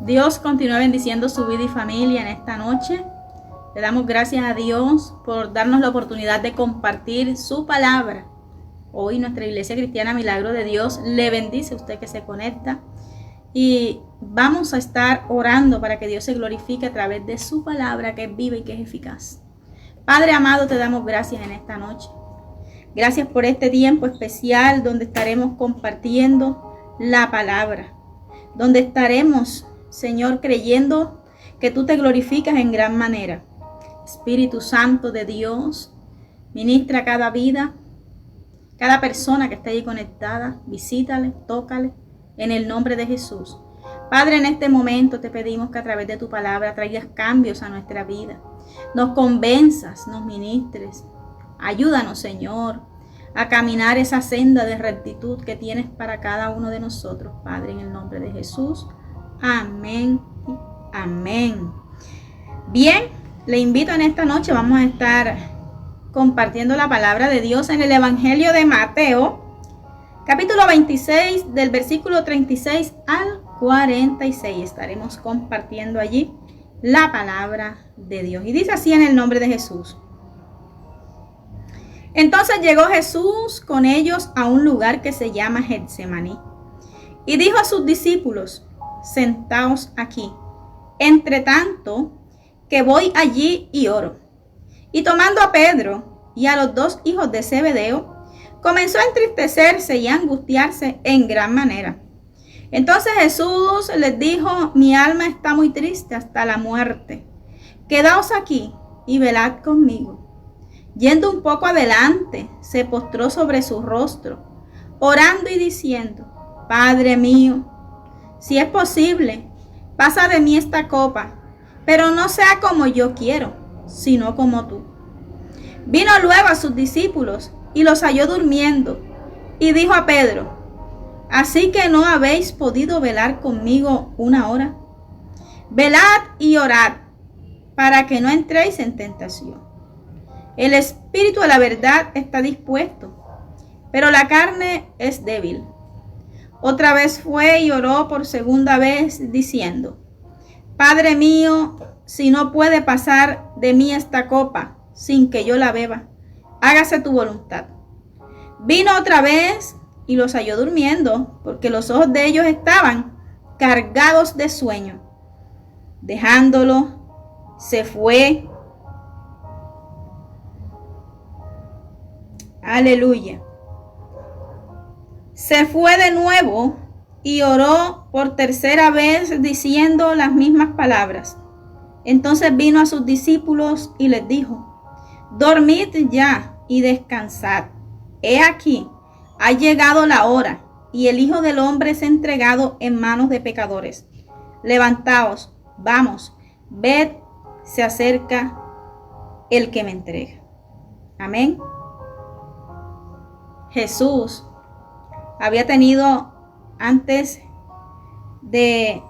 Dios continúa bendiciendo su vida y familia en esta noche. Le damos gracias a Dios por darnos la oportunidad de compartir su palabra. Hoy nuestra Iglesia Cristiana Milagro de Dios le bendice a usted que se conecta. Y vamos a estar orando para que Dios se glorifique a través de su palabra que es viva y que es eficaz. Padre amado, te damos gracias en esta noche. Gracias por este tiempo especial donde estaremos compartiendo la palabra. Donde estaremos, Señor, creyendo que tú te glorificas en gran manera. Espíritu Santo de Dios, ministra cada vida, cada persona que esté ahí conectada, visítale, tócale, en el nombre de Jesús. Padre, en este momento te pedimos que a través de tu palabra traigas cambios a nuestra vida. Nos convenzas, nos ministres. Ayúdanos, Señor, a caminar esa senda de rectitud que tienes para cada uno de nosotros, Padre, en el nombre de Jesús. Amén y amén. Bien, le invito en esta noche, vamos a estar compartiendo la palabra de Dios en el Evangelio de Mateo, capítulo 26, del versículo 36 al 46. Estaremos compartiendo allí la palabra de Dios. Y dice así en el nombre de Jesús. Entonces llegó Jesús con ellos a un lugar que se llama Getsemaní. Y dijo a sus discípulos: sentaos aquí, entre tanto que voy allí y oro. Y tomando a Pedro y a los dos hijos de Zebedeo, comenzó a entristecerse y a angustiarse en gran manera. Entonces Jesús les dijo: mi alma está muy triste hasta la muerte. Quedaos aquí y velad conmigo. Yendo un poco adelante, se postró sobre su rostro, orando y diciendo: Padre mío, si es posible, pasa de mí esta copa, pero no sea como yo quiero, sino como tú. Vino luego a sus discípulos y los halló durmiendo, y dijo a Pedro: ¿así que no habéis podido velar conmigo una hora? Velad y orad, para que no entréis en tentación. El espíritu de la verdad está dispuesto, pero la carne es débil. Otra vez fue y oró por segunda vez, diciendo: Padre mío, si no puede pasar de mí esta copa sin que yo la beba, hágase tu voluntad. Vino otra vez y los halló durmiendo, porque los ojos de ellos estaban cargados de sueño. Dejándolo, se fue. Aleluya. Se fue de nuevo y oró por tercera vez diciendo las mismas palabras. Entonces vino a sus discípulos y les dijo: dormid ya y descansad. He aquí, ha llegado la hora, y el Hijo del Hombre es entregado en manos de pecadores. Levantaos, vamos, ved, se acerca el que me entrega. Amén. Jesús había tenido, antes de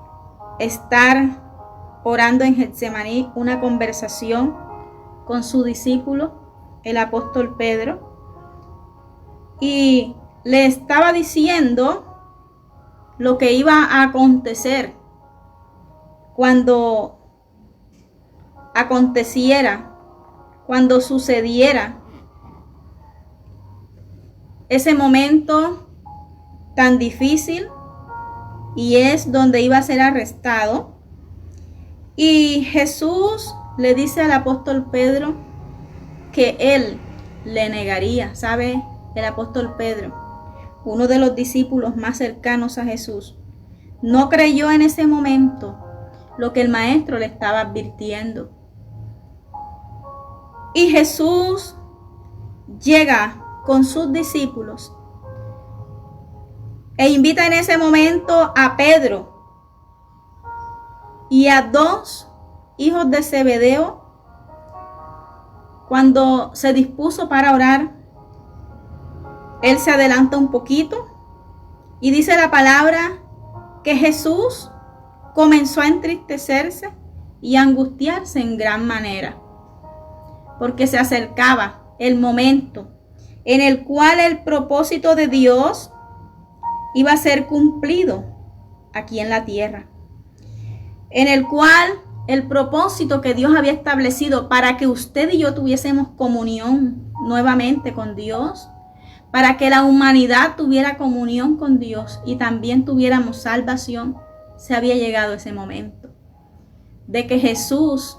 estar orando en Getsemaní, una conversación con su discípulo, el apóstol Pedro, y le estaba diciendo lo que iba a acontecer cuando aconteciera, cuando sucediera ese momento tan difícil, y es donde iba a ser arrestado. Y Jesús le dice al apóstol Pedro que él le negaría. ¿Sabe? El apóstol Pedro, uno de los discípulos más cercanos a Jesús, no creyó en ese momento lo que el maestro le estaba advirtiendo. Y Jesús llega con sus discípulos e invita en ese momento a Pedro y a dos hijos de Zebedeo. Cuando se dispuso para orar, él se adelanta un poquito y dice la palabra que Jesús comenzó a entristecerse y a angustiarse en gran manera, porque se acercaba el momento en el cual el propósito de Dios iba a ser cumplido aquí en la tierra. en el cual el propósito que Dios había establecido para que usted y yo tuviésemos comunión nuevamente con Dios, para que la humanidad tuviera comunión con Dios y también tuviéramos salvación, se había llegado ese momento de que Jesús,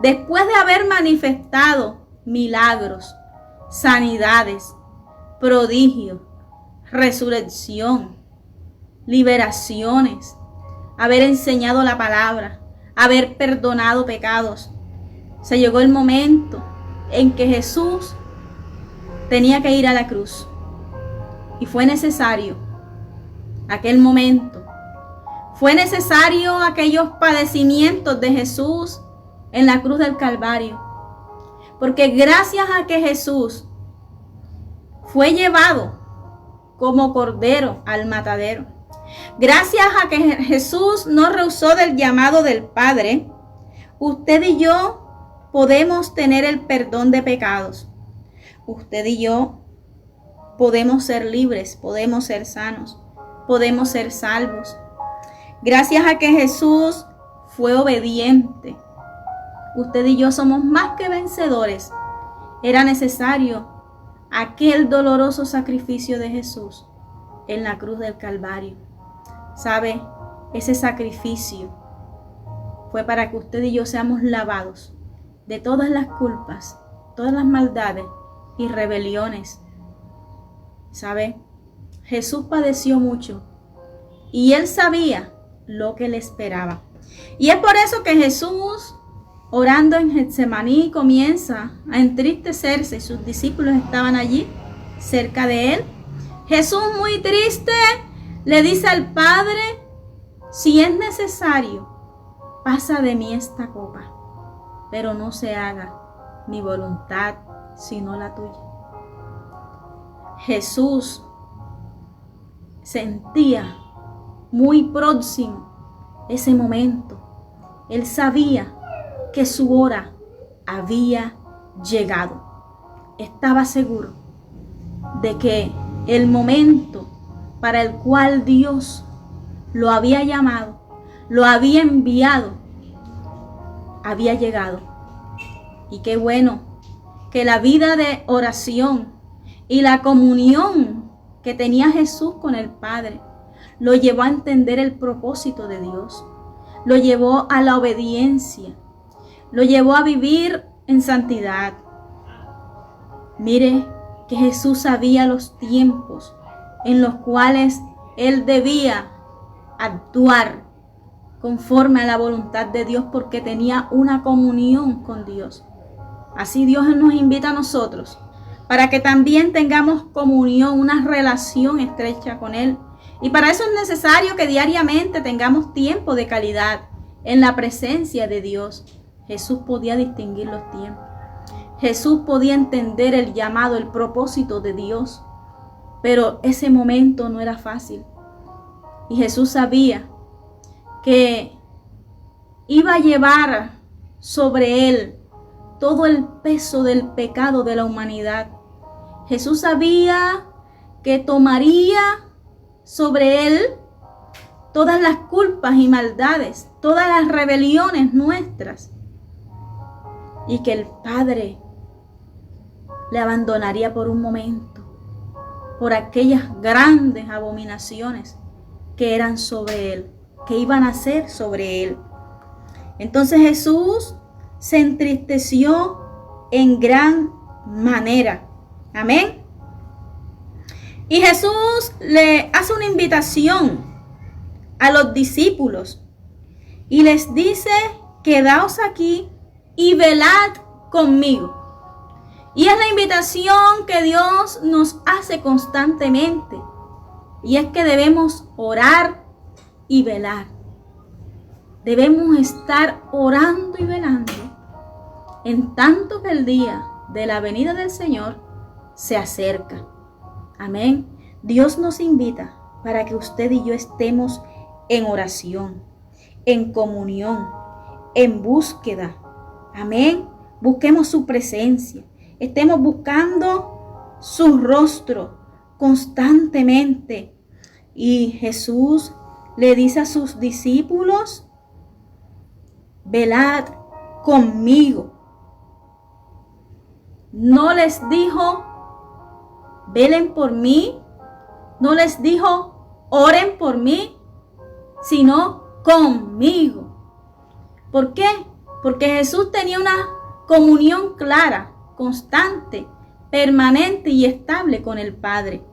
después de haber manifestado milagros, sanidades, prodigios, resurrección, liberaciones, haber enseñado la palabra, haber perdonado pecados, se llegó el momento en que Jesús tenía que ir a la cruz. Y fue necesario aquel momento. Fue necesario aquellos padecimientos de Jesús en la cruz del Calvario. Porque gracias a que Jesús fue llevado como cordero al matadero, gracias a que Jesús no rehusó del llamado del Padre, usted y yo podemos tener el perdón de pecados. Usted y yo podemos ser libres, podemos ser sanos, podemos ser salvos. Gracias a que Jesús fue obediente, usted y yo somos más que vencedores. Era necesario aquel doloroso sacrificio de Jesús en la cruz del Calvario. ¿Sabe? Ese sacrificio fue para que usted y yo seamos lavados de todas las culpas, todas las maldades y rebeliones. ¿Sabe? Jesús padeció mucho y él sabía lo que le esperaba. Y es por eso que Jesús, orando en Getsemaní, comienza a entristecerse. Sus discípulos estaban allí cerca de él. Jesús, muy triste, le dice al Padre: si es necesario, pasa de mí esta copa, pero no se haga mi voluntad sino la tuya. Jesús sentía muy próximo ese momento. Él sabía que su hora había llegado. Estaba seguro de que el momento para el cual Dios lo había llamado, lo había enviado, había llegado. Y qué bueno que la vida de oración y la comunión que tenía Jesús con el Padre lo llevó a entender el propósito de Dios, lo llevó a la obediencia, lo llevó a vivir en santidad. Mire que Jesús sabía los tiempos en los cuales él debía actuar conforme a la voluntad de Dios, porque tenía una comunión con Dios. Así Dios nos invita a nosotros para que también tengamos comunión, una relación estrecha con Él. Y para eso es necesario que diariamente tengamos tiempo de calidad en la presencia de Dios. Jesús podía distinguir los tiempos. Jesús podía entender el llamado, el propósito de Dios. Pero ese momento no era fácil. Y Jesús sabía que iba a llevar sobre Él todo el peso del pecado de la humanidad. Jesús sabía que tomaría sobre Él todas las culpas y maldades, todas las rebeliones nuestras, y que el Padre le abandonaría por un momento por aquellas grandes abominaciones que eran sobre Él, que iban a ser sobre Él. Entonces Jesús se entristeció en gran manera. Amén. Y Jesús le hace una invitación a los discípulos y les dice: quedaos aquí y velad conmigo. Y es la invitación que Dios nos hace constantemente. Y es que debemos orar y velar. Debemos estar orando y velando en tanto que el día de la venida del Señor se acerca. Amén. Dios nos invita para que usted y yo estemos en oración, en comunión, en búsqueda. Amén. Busquemos su presencia. Estemos buscando su rostro constantemente. Y Jesús le dice a sus discípulos velad conmigo. No les dijo, velen por mí. No les dijo, oren por mí, sino conmigo. ¿Por qué? Porque Jesús tenía una comunión clara, constante, permanente y estable con el Padre.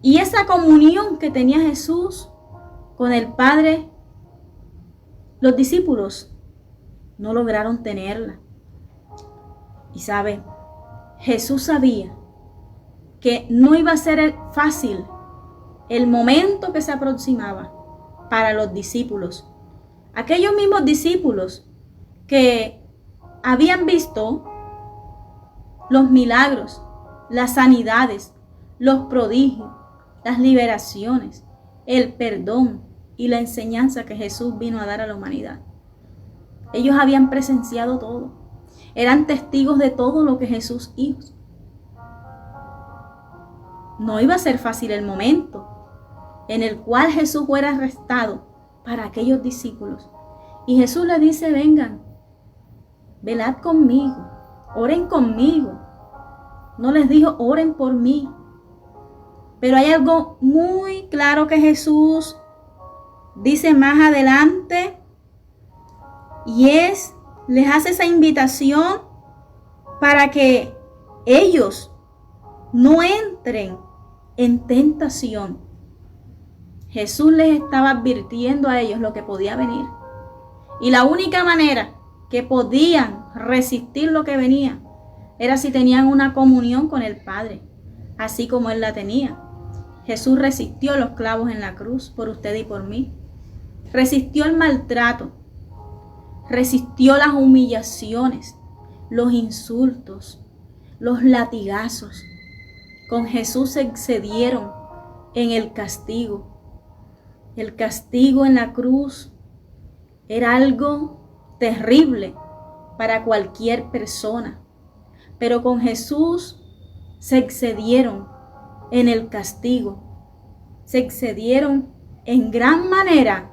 Y esa comunión que tenía Jesús con el Padre, los discípulos no lograron tenerla. Y sabe, Jesús sabía que no iba a ser fácil el momento que se aproximaba para los discípulos. Aquellos mismos discípulos que habían visto los milagros, las sanidades, los prodigios, las liberaciones, el perdón y la enseñanza que Jesús vino a dar a la humanidad. Ellos habían presenciado todo. Eran testigos de todo lo que Jesús hizo. No iba a ser fácil el momento en el cual Jesús fuera arrestado para aquellos discípulos. Y Jesús les dice, vengan, velad conmigo, oren conmigo. No les dijo, oren por mí. Pero hay algo muy claro que Jesús dice más adelante, y les hace esa invitación para que ellos no entren en tentación. Jesús les estaba advirtiendo a ellos lo que podía venir. Y la única manera que podían resistir lo que venía era si tenían una comunión con el Padre, así como Él la tenía. Jesús resistió los clavos en la cruz por usted y por mí. Resistió el maltrato. Resistió las humillaciones, los insultos, los latigazos. Con Jesús se excedieron en el castigo. El castigo en la cruz era algo terrible para cualquier persona. Pero con Jesús se excedieron en el castigo. Se excedieron en gran manera.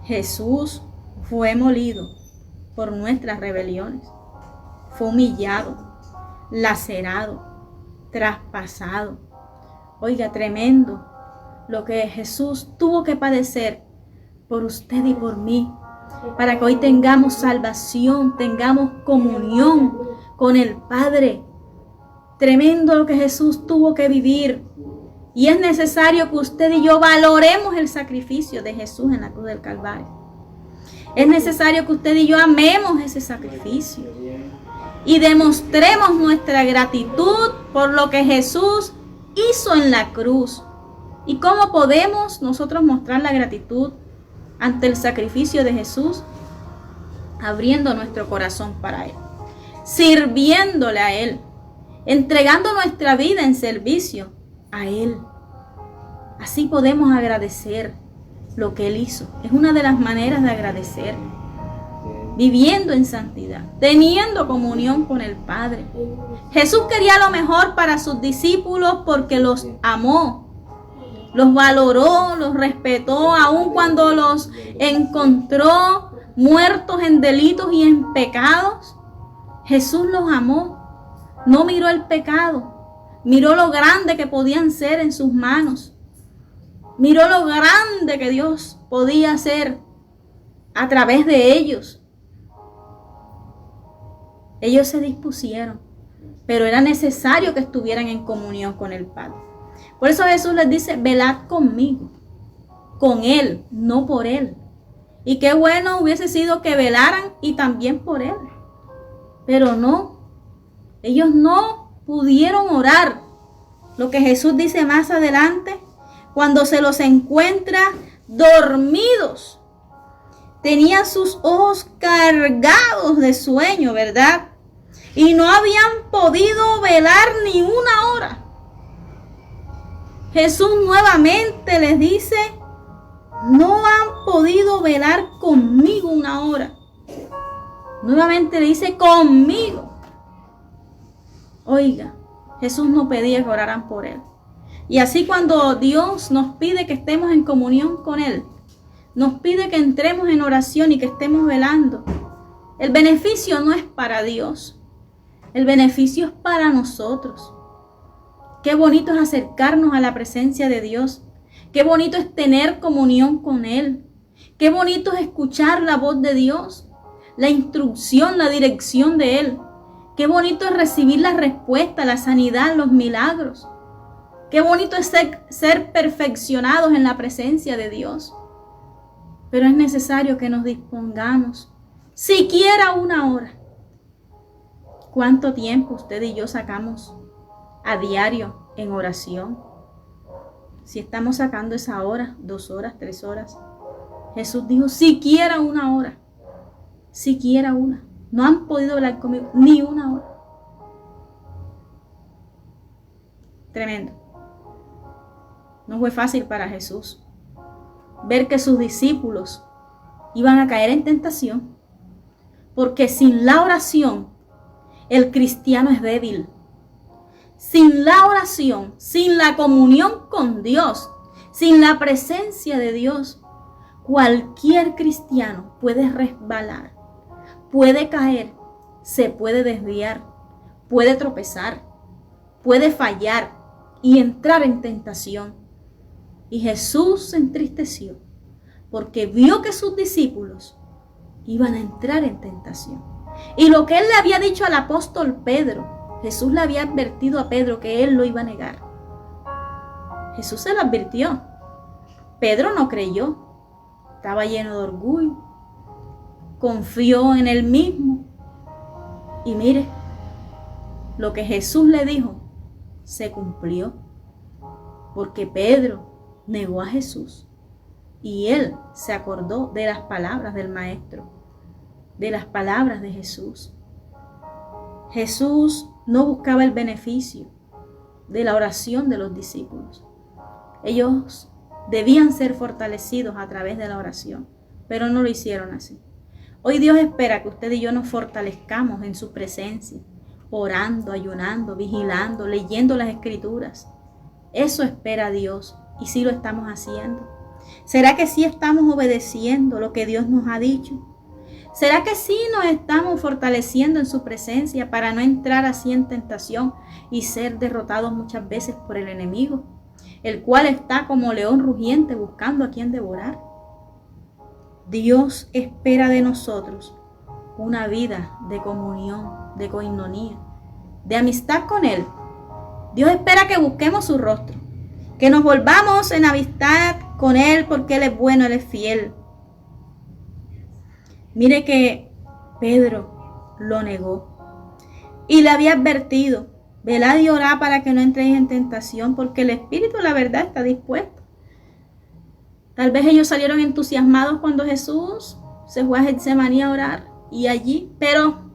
Jesús fue molido por nuestras rebeliones. Fue humillado, lacerado, traspasado. Oiga, tremendo lo que Jesús tuvo que padecer por usted y por mí, para que hoy tengamos salvación, tengamos comunión con el Padre. Tremendo lo que Jesús tuvo que vivir. Y es necesario que usted y yo valoremos el sacrificio de Jesús en la cruz del Calvario. Es necesario que usted y yo amemos ese sacrificio y demostremos nuestra gratitud por lo que Jesús hizo en la cruz. ¿Y cómo podemos nosotros mostrar la gratitud ante el sacrificio de Jesús? Abriendo nuestro corazón para Él, sirviéndole a Él, entregando nuestra vida en servicio a Él. Así podemos agradecer lo que Él hizo. Es una de las maneras de agradecer. Viviendo en santidad, teniendo comunión con el Padre. Jesús quería lo mejor para sus discípulos porque los amó, los valoró, los respetó, aun cuando los encontró muertos en delitos y en pecados. Jesús los amó. No miró el pecado, miró lo grande que podían ser en sus manos. Miró lo grande que Dios podía hacer a través de ellos. Ellos se dispusieron, pero era necesario que estuvieran en comunión con el Padre. Por eso Jesús les dice, velad conmigo, con Él, no por Él. Y qué bueno hubiese sido que velaran y también por Él. Pero no, ellos no pudieron orar. Lo que Jesús dice más adelante, cuando se los encuentra dormidos. Tenían sus ojos cargados de sueño, ¿verdad? Y no habían podido velar ni una hora. Jesús nuevamente les dice, no han podido velar conmigo una hora. Nuevamente le dice, conmigo. Oiga, Jesús no pedía que oraran por Él. Y así cuando Dios nos pide que estemos en comunión con Él, nos pide que entremos en oración y que estemos velando. El beneficio no es para Dios. El beneficio es para nosotros. Qué bonito es acercarnos a la presencia de Dios. Qué bonito es tener comunión con Él. Qué bonito es escuchar la voz de Dios, la instrucción, la dirección de Él. Qué bonito es recibir la respuesta, la sanidad, los milagros. Qué bonito es ser perfeccionados en la presencia de Dios. Pero es necesario que nos dispongamos, siquiera una hora. ¿Cuánto tiempo usted y yo sacamos a diario en oración? Si estamos sacando esa hora, 2 horas, 3 horas. Jesús dijo, siquiera una hora. Siquiera una. No han podido hablar conmigo ni una hora. Tremendo. No fue fácil para Jesús ver que sus discípulos iban a caer en tentación. Porque sin la oración, el cristiano es débil. Sin la oración, sin la comunión con Dios, sin la presencia de Dios, cualquier cristiano puede resbalar, puede caer, se puede desviar, puede tropezar, puede fallar y entrar en tentación. Y Jesús se entristeció porque vio que sus discípulos iban a entrar en tentación. Y lo que él le había dicho al apóstol Pedro, Jesús le había advertido a Pedro que él lo iba a negar. Jesús se lo advirtió. Pedro no creyó. Estaba lleno de orgullo. Confió en él mismo. Y mire, lo que Jesús le dijo se cumplió. Porque Pedro negó a Jesús. Y él se acordó de las palabras del Maestro, de las palabras de Jesús. Jesús no buscaba el beneficio de la oración de los discípulos. Ellos debían ser fortalecidos a través de la oración, pero no lo hicieron así. Hoy Dios espera que usted y yo nos fortalezcamos en su presencia, orando, ayunando, vigilando, leyendo las Escrituras. Eso espera Dios y sí lo estamos haciendo. ¿Será que sí estamos obedeciendo lo que Dios nos ha dicho? ¿Será que sí nos estamos fortaleciendo en su presencia para no entrar así en tentación y ser derrotados muchas veces por el enemigo, el cual está como león rugiente buscando a quien devorar? Dios espera de nosotros una vida de comunión, de coinonía, de amistad con Él. Dios espera que busquemos su rostro, que nos volvamos en amistad con Él porque Él es bueno, Él es fiel. Mire que Pedro lo negó y le había advertido, velad y orad para que no entréis en tentación, porque el espíritu, la verdad, está dispuesto. Tal vez ellos salieron entusiasmados cuando Jesús se fue a Getsemaní a orar y allí, pero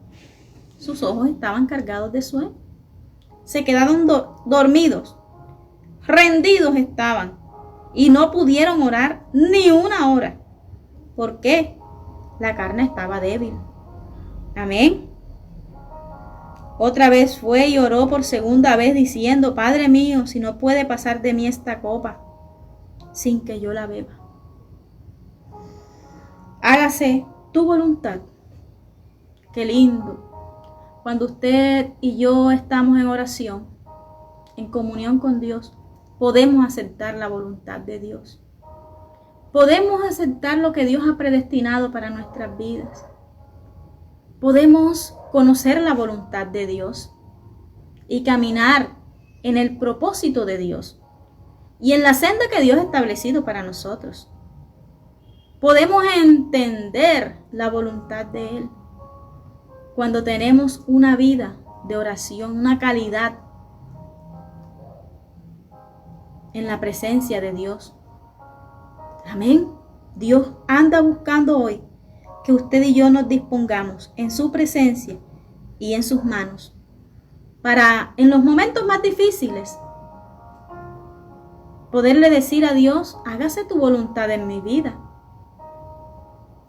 sus ojos estaban cargados de sueño. Se quedaron dormidos, rendidos estaban y no pudieron orar ni una hora. ¿Por qué? La carne estaba débil. Amén. Otra vez fue y oró por segunda vez diciendo, Padre mío, si no puede pasar de mí esta copa sin que yo la beba, hágase tu voluntad. Qué lindo. Cuando usted y yo estamos en oración, en comunión con Dios, podemos aceptar la voluntad de Dios. Podemos aceptar lo que Dios ha predestinado para nuestras vidas. Podemos conocer la voluntad de Dios y caminar en el propósito de Dios y en la senda que Dios ha establecido para nosotros. Podemos entender la voluntad de Él cuando tenemos una vida de oración, una calidad en la presencia de Dios. Amén. Dios anda buscando hoy que usted y yo nos dispongamos en su presencia y en sus manos para, en los momentos más difíciles, poderle decir a Dios, hágase tu voluntad en mi vida.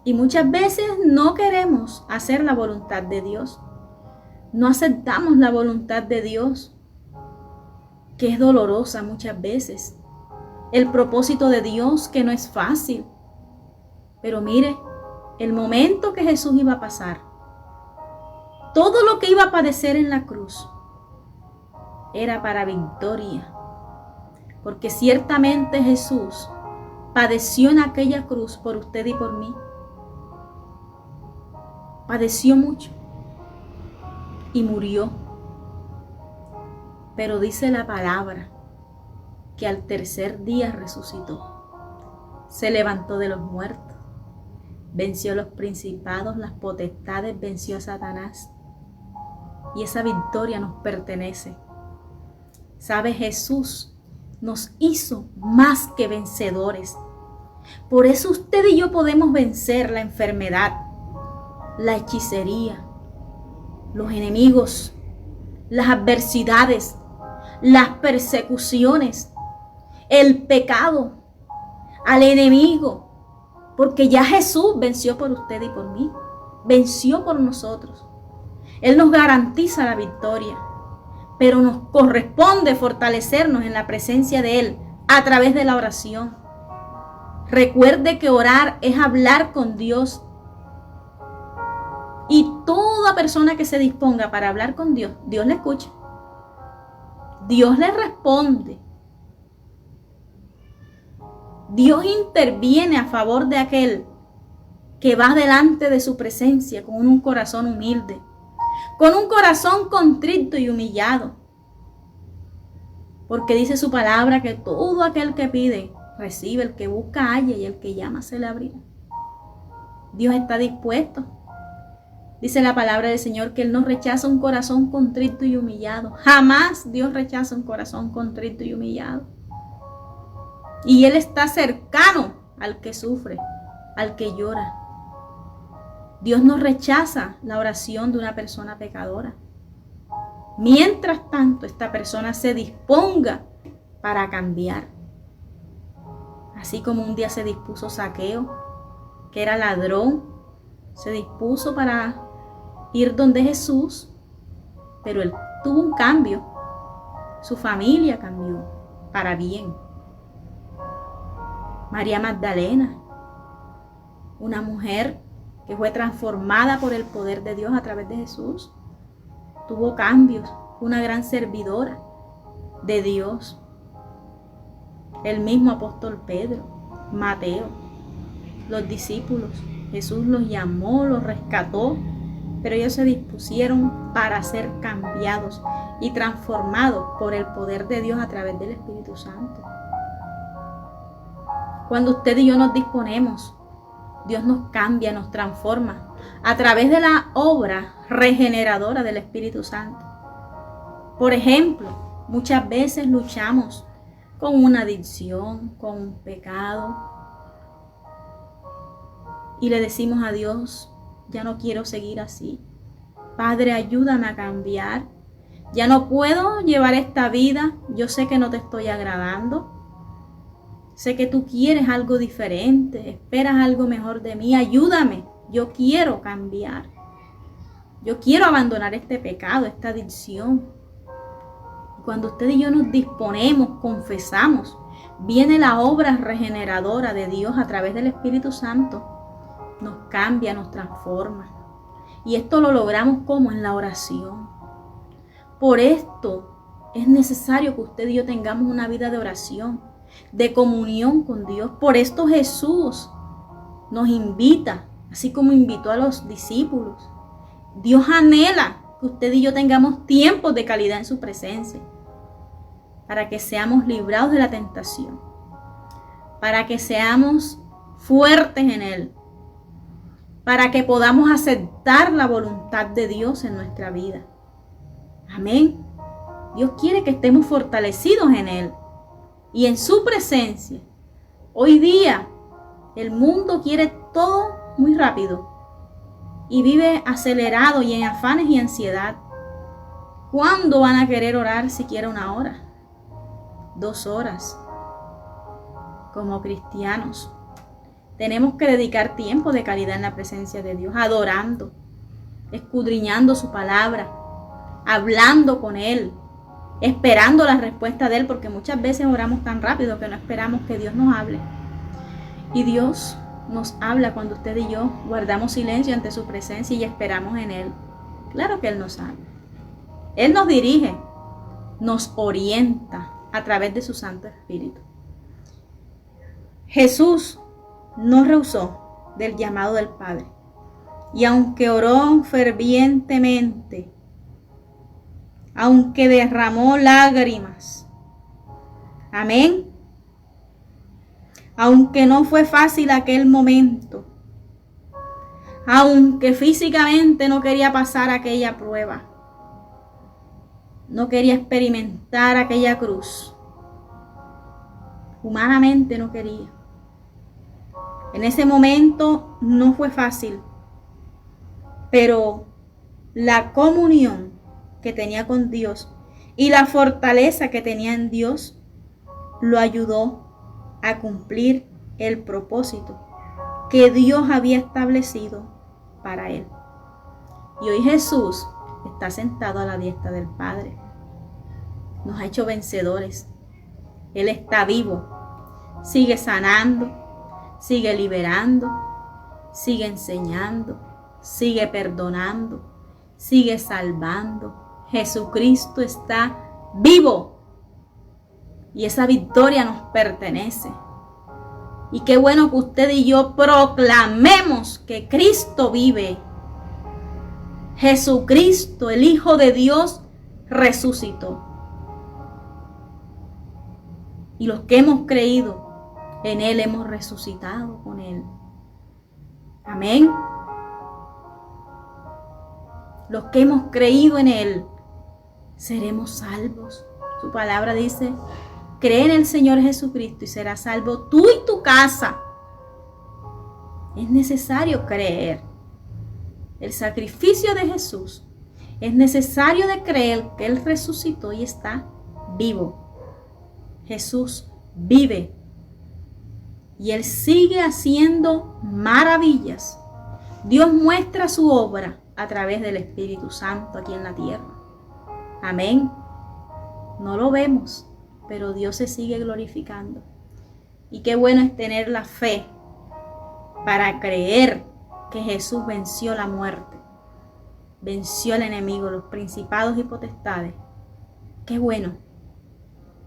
Y muchas veces no queremos hacer la voluntad de Dios. No aceptamos la voluntad de Dios, que es dolorosa muchas veces. El propósito de Dios, que no es fácil. Pero mire, el momento que Jesús iba a pasar, todo lo que iba a padecer en la cruz, era para victoria. Porque ciertamente Jesús padeció en aquella cruz por usted y por mí. Padeció mucho y murió. Pero dice la palabra que al tercer día resucitó. Se levantó de los muertos. Venció a los principados, las potestades, venció a Satanás. Y esa victoria nos pertenece. ¿Sabe? Jesús nos hizo más que vencedores. Por eso usted y yo podemos vencer la enfermedad, la hechicería, los enemigos, las adversidades, las persecuciones, el pecado, al enemigo. Porque ya Jesús venció por usted y por mí. Venció por nosotros. Él nos garantiza la victoria. Pero nos corresponde fortalecernos en la presencia de Él a través de la oración. Recuerde que orar es hablar con Dios. Y toda persona que se disponga para hablar con Dios, Dios le escucha. Dios le responde. Dios interviene a favor de aquel que va delante de su presencia con un corazón humilde, con un corazón contrito y humillado. Porque dice su palabra que todo aquel que pide, recibe, el que busca halla y el que llama se le abrirá. Dios está dispuesto. Dice la palabra del Señor que Él no rechaza un corazón contrito y humillado. Jamás Dios rechaza un corazón contrito y humillado. Y Él está cercano al que sufre, al que llora. Dios no rechaza la oración de una persona pecadora. Mientras tanto, esta persona se disponga para cambiar. Así como un día se dispuso Zaqueo, que era ladrón, se dispuso para ir donde Jesús, pero él tuvo un cambio. Su familia cambió para bien. María Magdalena, una mujer que fue transformada por el poder de Dios a través de Jesús, tuvo cambios, fue una gran servidora de Dios. El mismo apóstol Pedro, Mateo, los discípulos, Jesús los llamó, los rescató, pero ellos se dispusieron para ser cambiados y transformados por el poder de Dios a través del Espíritu Santo. Cuando usted y yo nos disponemos, Dios nos cambia, nos transforma a través de la obra regeneradora del Espíritu Santo. Por ejemplo, muchas veces luchamos con una adicción, con un pecado, y le decimos a Dios: ya no quiero seguir así. Padre, ayúdame a cambiar. Ya no puedo llevar esta vida. Yo sé que no te estoy agradando. Sé que tú quieres algo diferente, esperas algo mejor de mí. Ayúdame, yo quiero cambiar. Yo quiero abandonar este pecado, esta adicción. Cuando usted y yo nos disponemos, confesamos, viene la obra regeneradora de Dios a través del Espíritu Santo. Nos cambia, nos transforma. Y esto lo logramos como en la oración. Por esto es necesario que usted y yo tengamos una vida de oración, de comunión con Dios. Por esto Jesús nos invita, así como invitó a los discípulos. Dios anhela que usted y yo tengamos tiempos de calidad en su presencia, para que seamos librados de la tentación, para que seamos fuertes en Él, para que podamos aceptar la voluntad de Dios en nuestra vida. Amén. Dios quiere que estemos fortalecidos en Él y en su presencia. Hoy día el mundo quiere todo muy rápido y vive acelerado y en afanes y ansiedad. ¿Cuándo van a querer orar siquiera 1 hora? 2 horas. Como cristianos tenemos que dedicar tiempo de calidad en la presencia de Dios, adorando, escudriñando su palabra, hablando con Él, esperando la respuesta de Él, porque muchas veces oramos tan rápido que no esperamos que Dios nos hable. Y Dios nos habla cuando usted y yo guardamos silencio ante su presencia y esperamos en Él. Claro que Él nos habla. Él nos dirige, nos orienta a través de su Santo Espíritu. Jesús no rehusó del llamado del Padre. Y aunque oró fervientemente, aunque derramó lágrimas, amén, aunque no fue fácil aquel momento, aunque físicamente no quería pasar aquella prueba, no quería experimentar aquella cruz, humanamente no quería. En ese momento no fue fácil, pero la comunión que tenía con Dios y la fortaleza que tenía en Dios lo ayudó a cumplir el propósito que Dios había establecido para él. Y hoy Jesús está sentado a la diestra del Padre. Nos ha hecho vencedores. Él está vivo. Sigue sanando, sigue liberando, sigue enseñando, sigue perdonando, sigue salvando. Jesucristo está vivo y esa victoria nos pertenece. Y qué bueno que usted y yo proclamemos que Cristo vive. Jesucristo, el Hijo de Dios, resucitó. Y los que hemos creído en Él hemos resucitado con Él. Amén. Los que hemos creído en Él seremos salvos. Su palabra dice: cree en el Señor Jesucristo y serás salvo tú y tu casa. Es necesario creer. El sacrificio de Jesús. Es necesario de creer que Él resucitó y está vivo. Jesús vive. Y Él sigue haciendo maravillas. Dios muestra su obra a través del Espíritu Santo aquí en la tierra. Amén. No lo vemos, pero Dios se sigue glorificando. Y qué bueno es tener la fe para creer que Jesús venció la muerte, venció al enemigo, los principados y potestades. Qué bueno.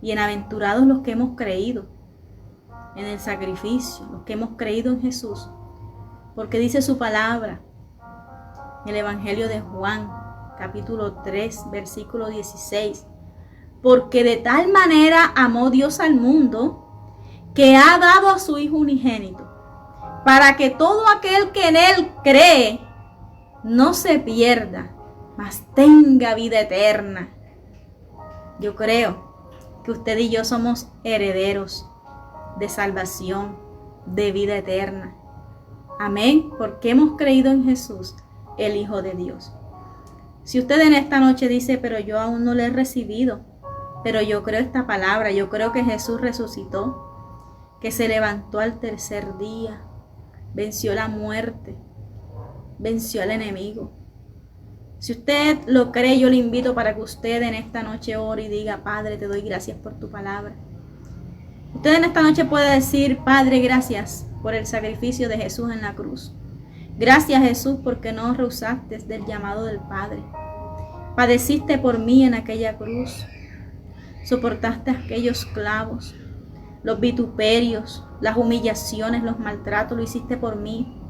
Bienaventurados los que hemos creído en el sacrificio, los que hemos creído en Jesús, porque dice su palabra en el Evangelio de Juan, capítulo 3, versículo 16, porque de tal manera amó Dios al mundo, que ha dado a su Hijo unigénito, para que todo aquel que en Él cree no se pierda, mas tenga vida eterna. Yo creo que usted y yo somos herederos de salvación, de vida eterna. Amén, porque hemos creído en Jesús, el Hijo de Dios. Si usted en esta noche dice: pero yo aún no le he recibido, pero yo creo esta palabra, yo creo que Jesús resucitó, que se levantó al tercer día, venció la muerte, venció al enemigo. Si usted lo cree, yo le invito para que usted en esta noche ore y diga: Padre, te doy gracias por tu palabra. Usted en esta noche puede decir: Padre, gracias por el sacrificio de Jesús en la cruz. Gracias, Jesús, porque no rehusaste del llamado del Padre. Padeciste por mí en aquella cruz. Soportaste aquellos clavos, los vituperios, las humillaciones, los maltratos, lo hiciste por mí.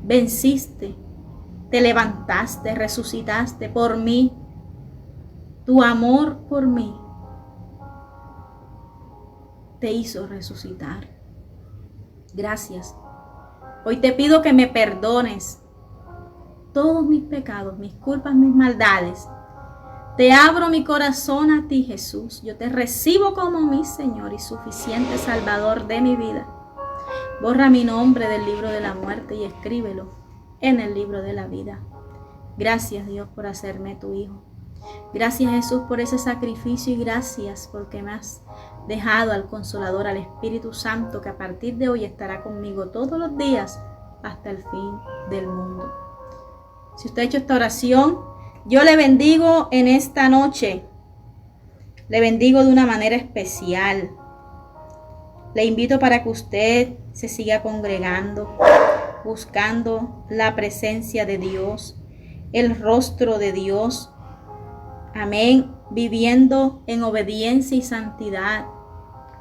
Venciste, te levantaste, resucitaste por mí. Tu amor por mí te hizo resucitar. Gracias. Hoy te pido que me perdones todos mis pecados, mis culpas, mis maldades. Te abro mi corazón a ti, Jesús. Yo te recibo como mi Señor y suficiente Salvador de mi vida. Borra mi nombre del libro de la muerte y escríbelo en el libro de la vida. Gracias, Dios, por hacerme tu Hijo. Gracias, Jesús, por ese sacrificio, y gracias porque me has dejado al Consolador, al Espíritu Santo, que a partir de hoy estará conmigo todos los días hasta el fin del mundo. Si usted ha hecho esta oración, yo le bendigo en esta noche. Le bendigo de una manera especial. Le invito para que usted se siga congregando, buscando la presencia de Dios, el rostro de Dios. Amén. Viviendo en obediencia y santidad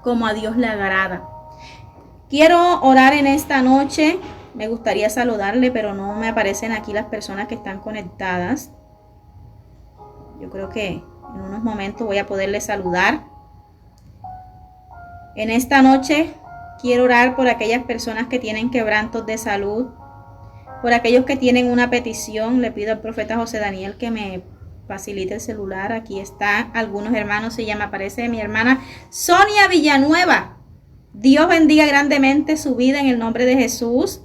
como a Dios le agrada. Quiero orar en esta noche. Me gustaría saludarle, pero no me aparecen aquí las personas que están conectadas. Yo creo que en unos momentos voy a poderle saludar. En esta noche quiero orar por aquellas personas que tienen quebrantos de salud, por aquellos que tienen una petición. Le pido al profeta José Daniel que me facilite el celular. Aquí está. Algunos hermanos aparece mi hermana Sonia Villanueva. Dios bendiga grandemente su vida en el nombre de Jesús.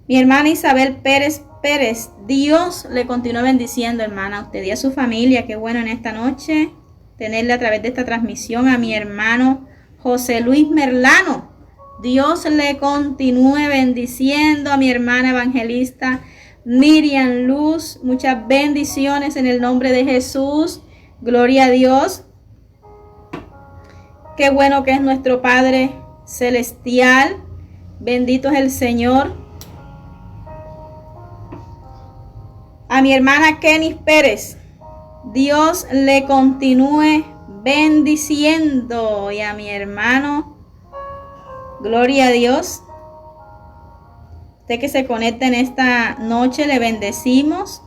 Mi hermana Isabel Pérez, Dios le continúe bendiciendo, hermana, a usted y a su familia. Qué bueno en esta noche tenerle a través de esta transmisión. A mi hermano José Luis Merlano, Dios le continúe bendiciendo. A mi hermana evangelista Miriam Luz, muchas bendiciones en el nombre de Jesús. Gloria a Dios. Qué bueno que es nuestro Padre celestial. Bendito es el Señor. A mi hermana Kenny Pérez, Dios le continúe bendiciendo. Y a mi hermano, gloria a Dios. Usted que se conecta en esta noche, le bendecimos.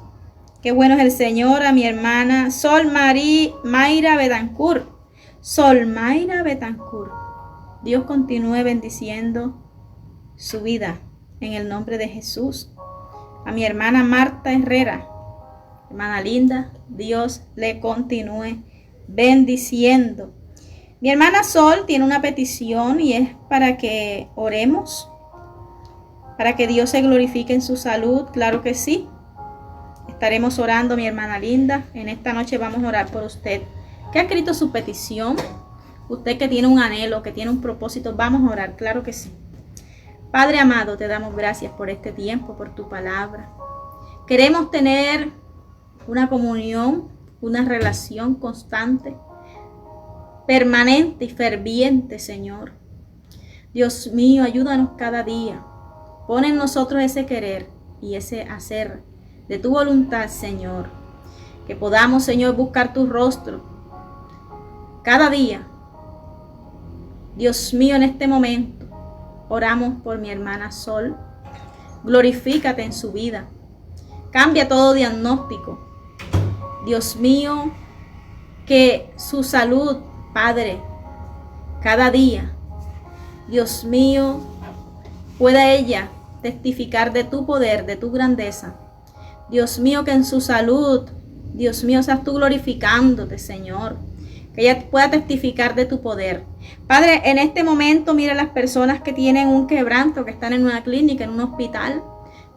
Qué bueno es el Señor. A mi hermana Sol Mayra Betancourt. Sol Mayra Betancourt. Dios continúe bendiciendo su vida en el nombre de Jesús. A mi hermana Marta Herrera, hermana linda, Dios le continúe bendiciendo. Mi hermana Sol tiene una petición y es para que oremos, para que Dios se glorifique en su salud. Claro que sí. Estaremos orando, mi hermana linda. En esta noche vamos a orar por usted que ha escrito su petición. Usted que tiene un anhelo, que tiene un propósito, vamos a orar. Claro que sí. Padre amado, te damos gracias por este tiempo, por tu palabra. Queremos tener una comunión, una relación constante, permanente y ferviente, Señor. Dios mío, ayúdanos cada día. Pon en nosotros ese querer y ese hacer de tu voluntad, Señor. Que podamos, Señor, buscar tu rostro cada día. Dios mío, en este momento oramos por mi hermana Sol. Glorifícate en su vida. Cambia todo diagnóstico. Dios mío, que su salud, Padre, cada día, Dios mío, pueda ella testificar de tu poder, de tu grandeza. Dios mío, que en su salud, Dios mío, seas tú glorificándote, Señor. Que ella pueda testificar de tu poder. Padre, en este momento mira las personas que tienen un quebranto, que están en una clínica, en un hospital.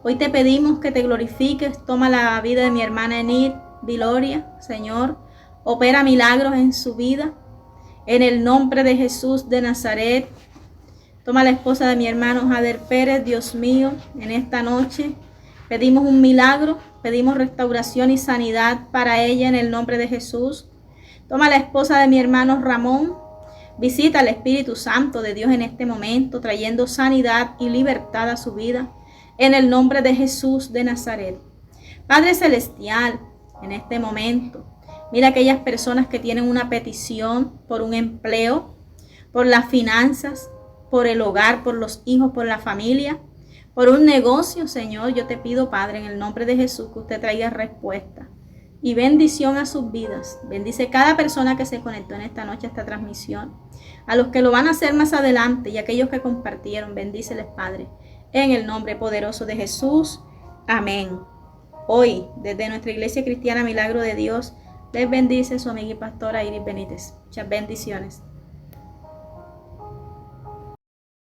Hoy te pedimos que te glorifiques. Toma la vida de mi hermana Enid Viloria, Señor. Opera milagros en su vida. En el nombre de Jesús de Nazaret. Toma la esposa de mi hermano Jader Pérez, Dios mío, en esta noche. Pedimos un milagro, pedimos restauración y sanidad para ella en el nombre de Jesús. Toma la esposa de mi hermano Ramón. Visita al Espíritu Santo de Dios en este momento, trayendo sanidad y libertad a su vida. En el nombre de Jesús de Nazaret. Padre Celestial, en este momento, mira aquellas personas que tienen una petición por un empleo, por las finanzas, por el hogar, por los hijos, por la familia, por un negocio, Señor. Yo te pido, Padre, en el nombre de Jesús, que usted traiga respuesta y bendición a sus vidas. Bendice cada persona que se conectó en esta noche a esta transmisión. A los que lo van a hacer más adelante y a aquellos que compartieron, bendíceles, Padre, en el nombre poderoso de Jesús. Amén. Hoy, desde nuestra Iglesia Cristiana Milagro de Dios, les bendice su amiga y pastora Iris Benítez. Muchas bendiciones.